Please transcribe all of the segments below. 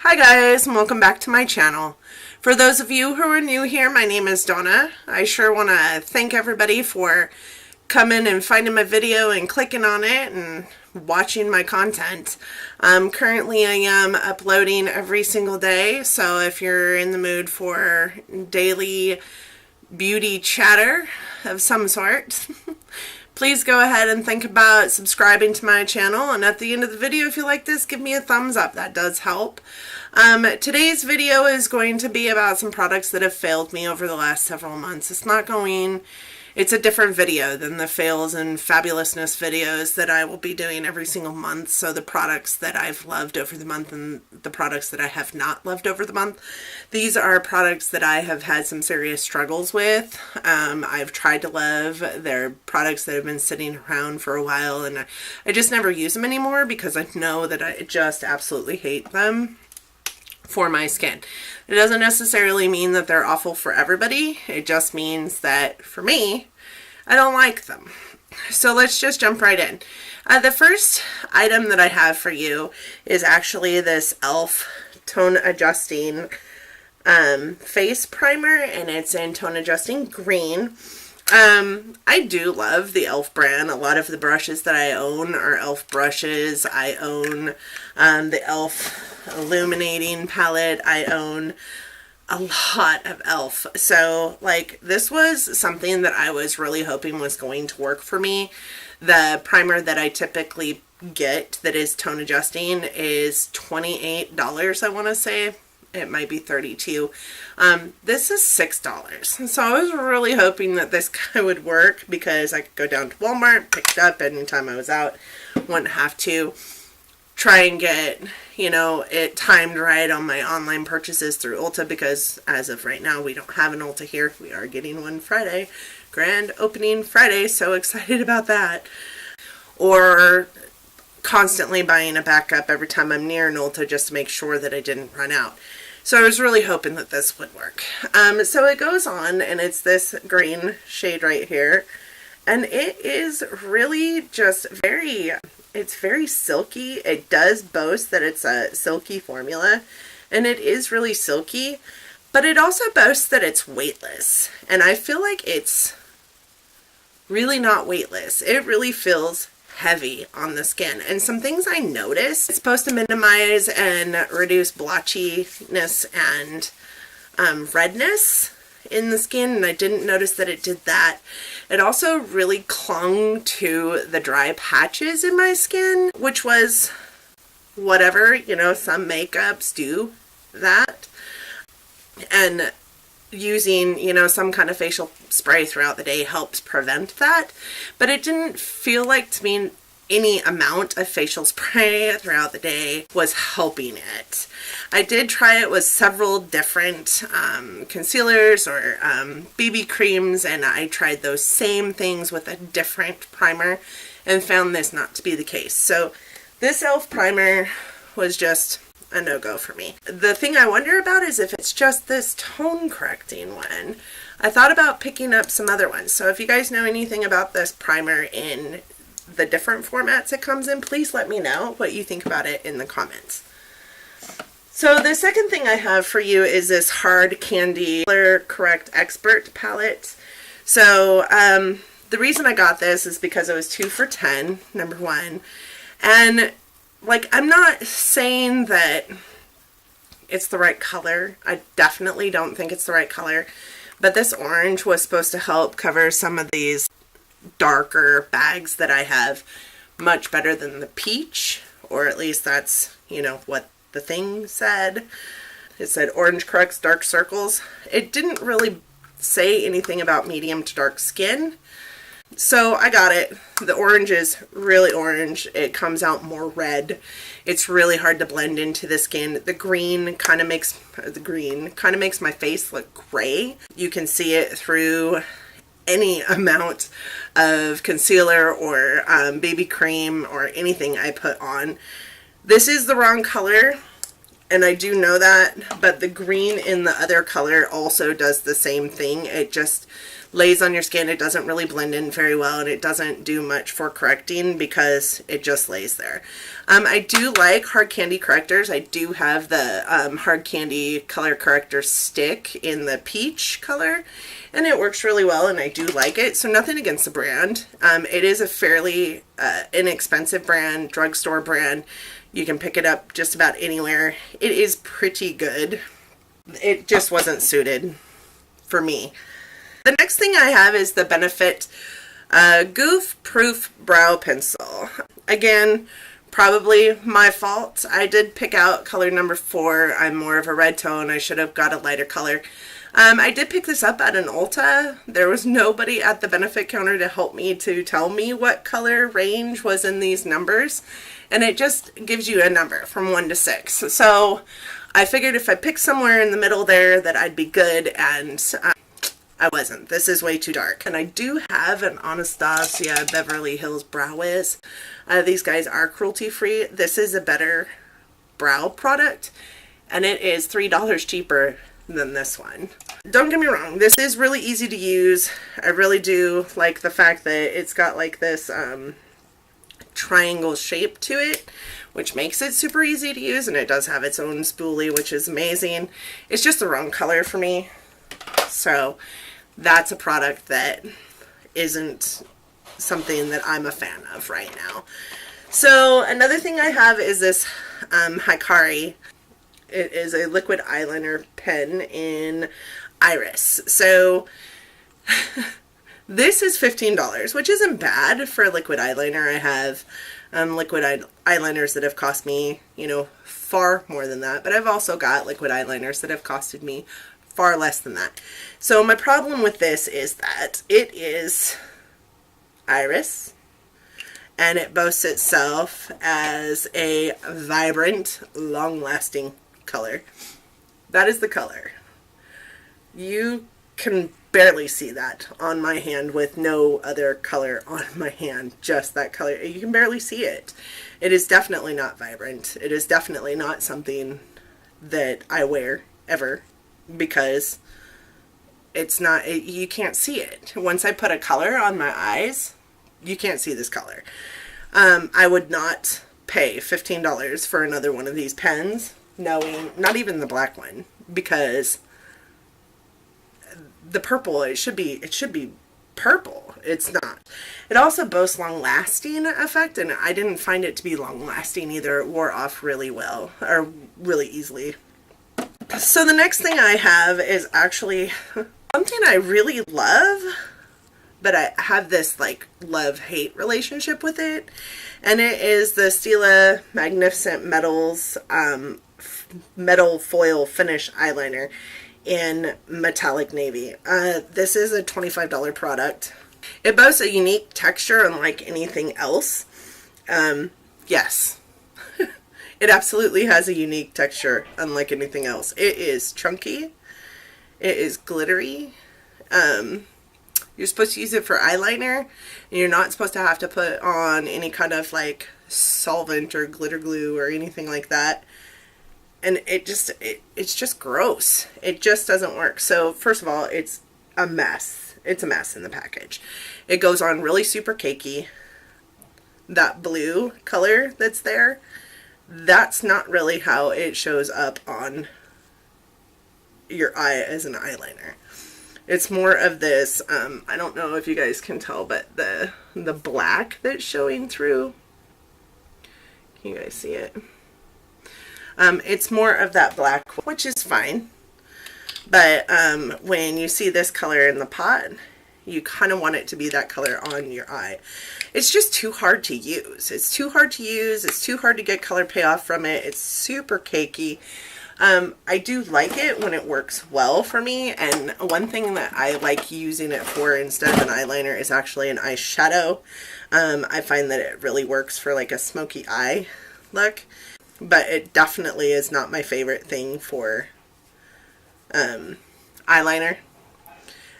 Hi guys, and welcome back to my channel. For those of you who are new here, my name is Donna. I sure want to thank everybody for coming and finding my video and clicking on it and watching my content. Currently I am uploading every single day, so if you're in the mood for daily beauty chatter of some sort, please go ahead and think about subscribing to my channel, and at the end of the video, if you like this, give me a thumbs up. That does help. Today's video is going to be about some products that have failed me over the last several months. It's a different video than the fails and fabulousness videos that I will be doing every single month. So the products that I've loved over the month and the products that I have not loved over the month. These are products that I have had some serious struggles with. I've tried to love. They're products that have been sitting around for a while, and I just never use them anymore because I know that I just absolutely hate them for my skin. It doesn't necessarily mean that they're awful for everybody. It just means that for me, I don't like them. So let's just jump right in. The first item that I have for you is actually this e.l.f. tone adjusting face primer, and it's in tone adjusting green. I do love the e.l.f. brand. A lot of the brushes that I own are e.l.f. brushes. I own the e.l.f. illuminating palette. I own a lot of e.l.f. So like this was something that I was really hoping was going to work for me. The primer that I typically get that is tone adjusting is $28, I want to say. It might be $32. This is $6. So I was really hoping that this guy would work because I could go down to Walmart, pick it up anytime I was out, wouldn't have to try and get, you know, it timed right on my online purchases through Ulta, because as of right now we don't have an Ulta here. We are getting one Friday. Grand opening Friday. So excited about that. Or constantly buying a backup every time I'm near an Ulta just to make sure that I didn't run out. So I was really hoping that this would work. So it goes on, and it's this green shade right here. And it is really just it's very silky. It does boast that it's a silky formula, and it is really silky, but it also boasts that it's weightless. And I feel like it's really not weightless. It really feels heavy on the skin. And some things I noticed, it's supposed to minimize and reduce blotchiness and redness in the skin, and I didn't notice that it did that. It also really clung to the dry patches in my skin, which was whatever, you know, some makeups do that. And using, you know, some kind of facial spray throughout the day helps prevent that, but it didn't feel like to me any amount of facial spray throughout the day was helping it. I did try it with several different concealers or BB creams, and I tried those same things with a different primer and found this not to be the case. So this e.l.f. primer was just a no-go for me. The thing I wonder about is if it's just this tone correcting one. I thought about picking up some other ones. So if you guys know anything about this primer in the different formats it comes in, please let me know what you think about it in the comments. So the second thing I have for you is this Hard Candy Color Correct Expert palette. So the reason I got this is because it was 2 for $10, number one. And like, I'm not saying that it's the right color. I definitely don't think it's the right color. But this orange was supposed to help cover some of these darker bags that I have much better than the peach. Or at least that's, you know, what the thing said. It said orange corrects dark circles. It didn't really say anything about medium to dark skin. So I got it. The orange is really orange. It comes out more red. It's really hard to blend into the skin. The green kind of makes my face look gray. You can see it through any amount of concealer or BB cream or anything I put on. This is the wrong color, and I do know that, but the green in the other color also does the same thing. It just, lays on your skin. It doesn't really blend in very well, and it doesn't do much for correcting because it just lays there. I do like hard candy correctors. I do have the hard candy color corrector stick in the peach color, and it works really well, and I do like it. So nothing against the brand. It is a fairly inexpensive brand, drugstore brand. You can pick it up just about anywhere. It is pretty good. It just wasn't suited for me. The next thing I have is the Benefit Goof Proof Brow Pencil. Again, probably my fault. I did pick out color number 4. I'm more of a red tone. I should have got a lighter color. I did pick this up at an Ulta. There was nobody at the Benefit counter to help me to tell me what color range was in these numbers. And it just gives you a number from 1 to 6. So I figured if I picked somewhere in the middle there that I'd be good, and I wasn't. This is way too dark. And I do have an Anastasia Beverly Hills Brow Wiz. These guys are cruelty free. This is a better brow product, and it is $3 cheaper than this one. Don't get me wrong, this is really easy to use. I really do like the fact that it's got like this triangle shape to it, which makes it super easy to use, and it does have its own spoolie, which is amazing. It's just the wrong color for me. So that's a product that isn't something that I'm a fan of right now. So another thing I have is this Hikari. It is a liquid eyeliner pen in Iris. So this is $15, which isn't bad for a liquid eyeliner. I have liquid eyeliners that have cost me, you know, far more than that, but I've also got liquid eyeliners that have costed me far less than that. So my problem with this is that it is Iris, and it boasts itself as a vibrant, long-lasting color. That is the color. You can barely see that on my hand with no other color on my hand, just that color. You can barely see it. It is definitely not vibrant. It is definitely not something that I wear ever, because it's not, you can't see it. Once I put a color on my eyes, you can't see this color. I would not pay $15 for another one of these pens, knowing, not even the black one, because the purple, it should be purple. It's not. It also boasts long-lasting effect, and I didn't find it to be long-lasting either. It wore off really well, or really easily. So the next thing I have is actually something I really love, but I have this like love-hate relationship with it, and it is the Stila Magnificent Metals metal foil finish eyeliner in metallic navy. This is a $25 product. It boasts a unique texture unlike anything else. Yes. It absolutely has a unique texture unlike anything else. It is chunky. It is glittery. You're supposed to use it for eyeliner, and you're not supposed to have to put on any kind of like solvent or glitter glue or anything like that. And it's just gross. It just doesn't work. So first of all, it's a mess. It's a mess in the package. It goes on really super cakey. That blue color that's there, that's not really how it shows up on your eye as an eyeliner. It's more of this, I don't know if you guys can tell, but the black that's showing through. Can you guys see it? It's more of that black, which is fine. But when you see this color in the pot, you kind of want it to be that color on your eye. It's just too hard to use. It's too hard to use. It's too hard to get color payoff from it. It's super cakey. I do like it when it works well for me, and one thing that I like using it for instead of an eyeliner is actually an eyeshadow. I find that it really works for like a smoky eye look, but it definitely is not my favorite thing for eyeliner.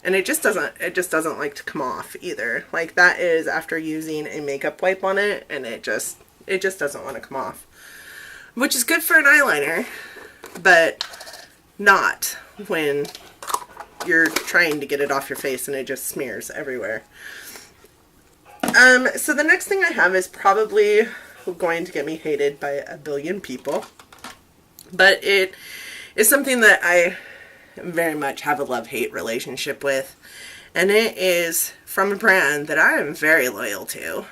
And it just doesn't like to come off either. Like that is after using a makeup wipe on it, and it just doesn't want to come off. Which is good for an eyeliner, but not when you're trying to get it off your face and it just smears everywhere. So the next thing I have is probably going to get me hated by a billion people, but it is something that I very much have a love-hate relationship with, and it is from a brand that I am very loyal to.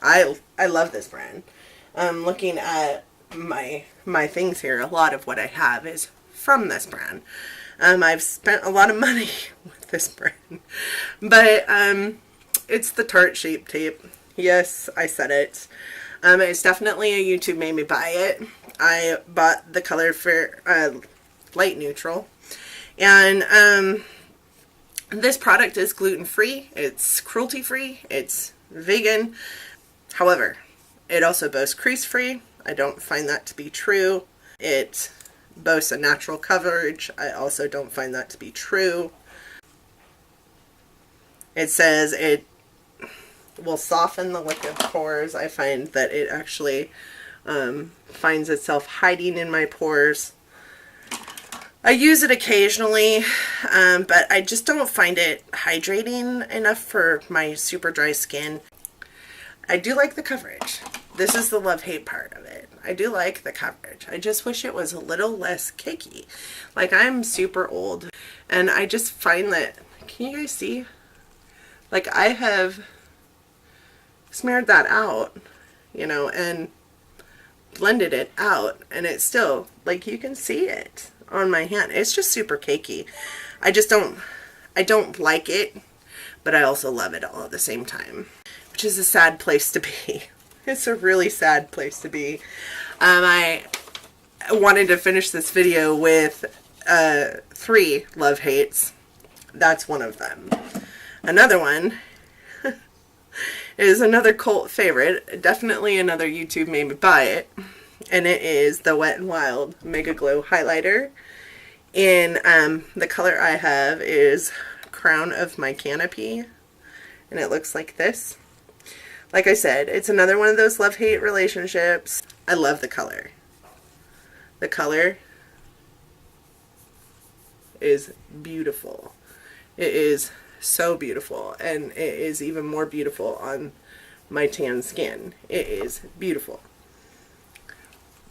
I love this brand. Looking at my things here, a lot of what I have is from this brand. I've spent a lot of money with this brand, but it's the Tarte Shape Tape. Yes, I said it. It's definitely a YouTube made me buy it. I bought the color for light neutral, and this product is gluten-free, it's cruelty-free, it's vegan. However, it also boasts crease-free. I don't find that to be true. It boasts a natural coverage. I also don't find that to be true. It says it will soften the liquid pores. I find that it actually finds itself hiding in my pores. I use it occasionally, but I just don't find it hydrating enough for my super dry skin. I do like the coverage. This is the love-hate part of it. I do like the coverage. I just wish it was a little less cakey. Like, I'm super old, and I just find that, can you guys see? Like, I have smeared that out, you know, and blended it out, and it's still, like, you can see it on my hand. It's just super cakey. I don't like it, but I also love it all at the same time, which is a sad place to be. It's a really sad place to be. I wanted to finish this video with 3 love-hates. That's one of them. Another one is another cult favorite, definitely another YouTube made me buy it, and it is the Wet n Wild Mega Glow Highlighter. And the color I have is Crown of My Canopy, and it looks like this. Like I said, it's another one of those love-hate relationships. I love the color. The color is beautiful. It is so beautiful, and it is even more beautiful on my tan skin. It is beautiful.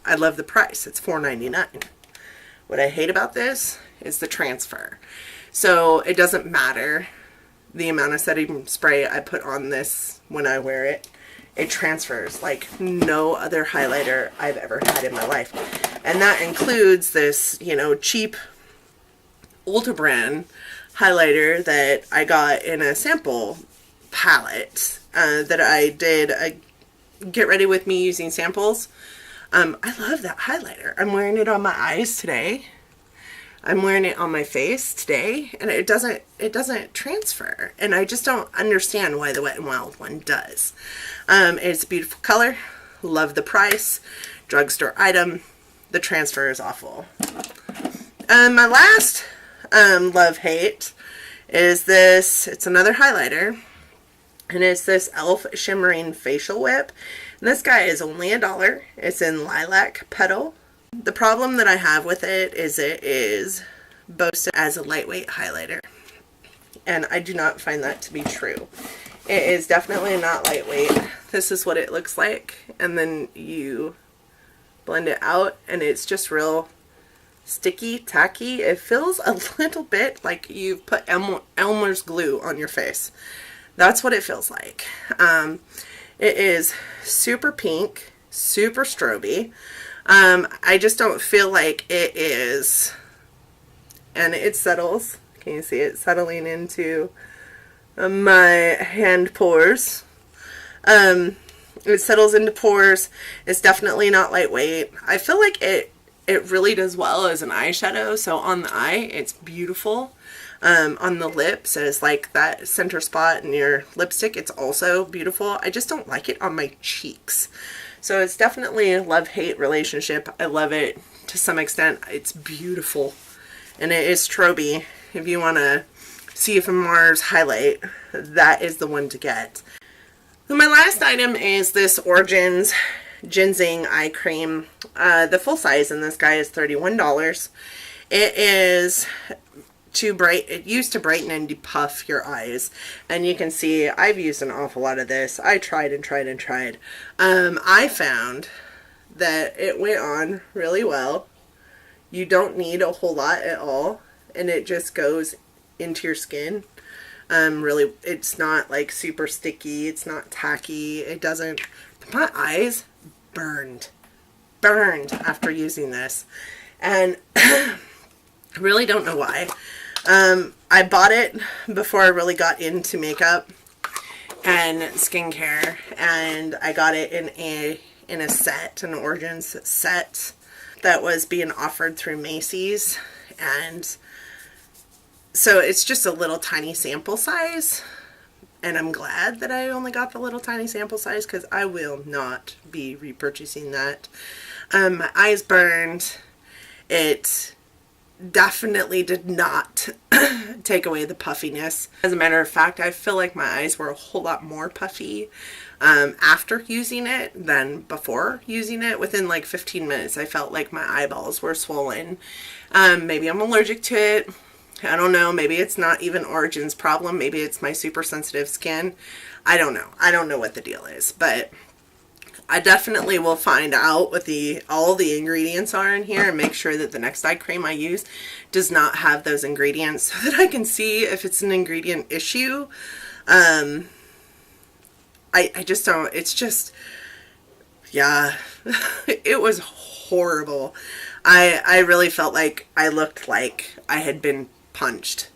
I love the price. It's $4.99. What I hate about this is the transfer. So it doesn't matter the amount of setting spray I put on this when I wear it. It transfers like no other highlighter I've ever had in my life. And that includes this, you know, cheap Ulta brand highlighter that I got in a sample palette that I did a get ready with me using samples. I love that highlighter. I'm wearing it on my eyes today. I'm wearing it on my face today, and it doesn't transfer, and I just don't understand why the Wet n Wild one does. It's a beautiful color. Love the price. Drugstore item. The transfer is awful. My last love-hate is this. It's another highlighter, and it's this e.l.f. Shimmering Facial Whip. And this guy is only $1. It's in Lilac Petal. The problem that I have with it is boasted as a lightweight highlighter, and I do not find that to be true. It is definitely not lightweight. This is what it looks like, and then you blend it out, and it's just real sticky, tacky. It feels a little bit like you've put Elmer's glue on your face. That's what it feels like. It is super pink, super stroby. I just don't feel like it is, and it settles. Can you see it settling into my hand pores? It settles into pores. It's definitely not lightweight. I feel like it really does well as an eyeshadow, so on the eye it's beautiful. On the lips, as like that center spot in your lipstick, it's also beautiful. I just don't like it on my cheeks. So it's definitely a love-hate relationship. I love it to some extent. It's beautiful, and it is stroby. If you want to see from Mars highlight, that is the one to get. So my last item is this Origins Ginseng Eye Cream. The full size in this guy is $31. It is it used to brighten and depuff your eyes. And you can see I've used an awful lot of this. I tried and tried and tried. I found that it went on really well. You don't need a whole lot at all, and it just goes into your skin. Really, it's not like super sticky, it's not tacky, it doesn't, my eyes burned after using this, and I really don't know why. I bought it before I really got into makeup and skincare, and I got it in a set, an Origins set that was being offered through Macy's, and so it's just a little tiny sample size, and I'm glad that I only got the little tiny sample size because I will not be repurchasing that. My eyes burned. It definitely did not take away the puffiness. As a matter of fact, I feel like my eyes were a whole lot more puffy after using it than before using it. Within like 15 minutes, I felt like my eyeballs were swollen. Maybe I'm allergic to it. I don't know. Maybe it's not even Origin's problem. Maybe it's my super sensitive skin. I don't know. I don't know what the deal is, but I definitely will find out what all the ingredients are in here and make sure that the next eye cream I use does not have those ingredients so that I can see if it's an ingredient issue. I just don't, it's just, yeah, it was horrible. I really felt like I looked like I had been punched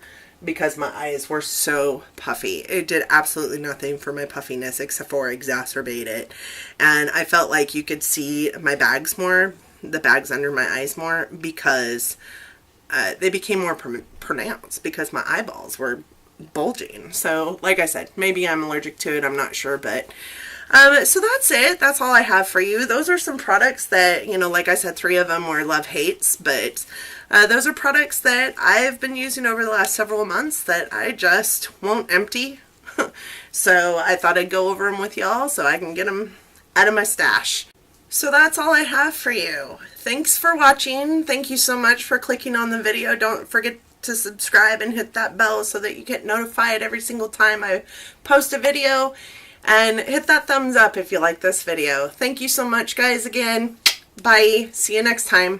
because my eyes were so puffy. It did absolutely nothing for my puffiness except for exacerbate it. And I felt like you could see my bags more, the bags under my eyes more, because they became more pronounced because my eyeballs were bulging. So like I said, maybe I'm allergic to it, I'm not sure, but so that's it. That's all I have for you. Those are some products that, you know, like I said, 3 of them were love-hates, but those are products that I've been using over the last several months that I just won't empty. So I thought I'd go over them with y'all so I can get them out of my stash. So that's all I have for you. Thanks for watching. Thank you so much for clicking on the video. Don't forget to subscribe and hit that bell so that you get notified every single time I post a video. And hit that thumbs up if you like this video. Thank you so much, guys, again. Bye. See you next time.